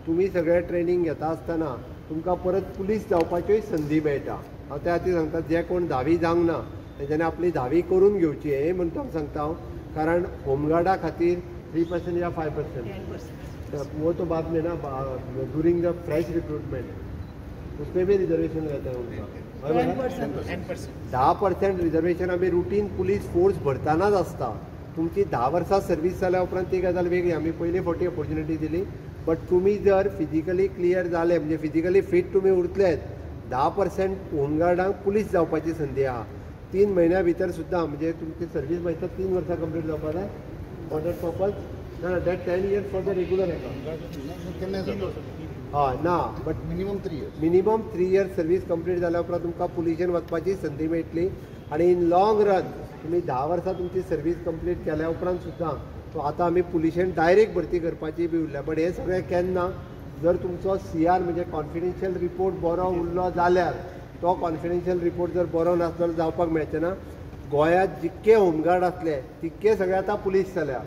तुम्ही सगळे ट्रेनिंग घेता आसतना तुमकां परत पुलीस जावपाच्योय संदी मेळटा. हांव त्या खातीर सांगता जे कोण 10वी जावंक ना तेंच्यांनी आपली 10वी करून घेवची. हे म्हणून तो सांगता हांव, कारण होमगार्डा खातीर 3% या 5% वो तो बाद में ना ड्यूरिंग द फ्रेश रिक्रूटमेंट उसमें भी रिजर्वेशन रहता है उनका 10% रिजर्वेशन आम्ही रुटीन पुलीस फोर्स भरतानाच आसता. तुमची 10 वर्सां सर्वीस जाल्या उपरांत ती गजाल वेगळी. आमी पयली फावटी ऑपॉर्च्युनिटी दिली. बट तुम्ही जर फिजिकली क्लियर जाले म्हणजे फिजिकली फीट तुम्ही उरलेत 10% होमगार्डांक पुलीस जावपाची संदी आहा. 3 महिन्या भितर सुद्दां म्हणजे तुमची सर्वीस मागीर 3 वर्सां कंप्लीट जावपाक जाय फॉर दॅट पर्पज ना that 10 years for the regular हय ना but minimum 3 years service complete जाल्या उपरांत तुमकां पुलिशेन वचपाची संदी मेळटली. आणि इन लॉंग रन तुम्ही 10 वर्सां तुमची सर्वीस कंप्लीट केल्या उपरांत सुद्दां सो आतां आमी पुलिशेन डायरेक्ट भरती करपाची बी उरल्या. बट हे सगळें केन्ना जर तुमचो CR म्हणजे कॉन्फिडेन्शियल रिपोर्ट बरो उरलो जाल्यार तो कॉन्फिडेन्शियल रिपोर्ट जर बरो नासलो जावपाक मेळचें ना. गोंयांत जितके होमगार्ड आसले तितके सगळे आतां पुलीस जाल्या.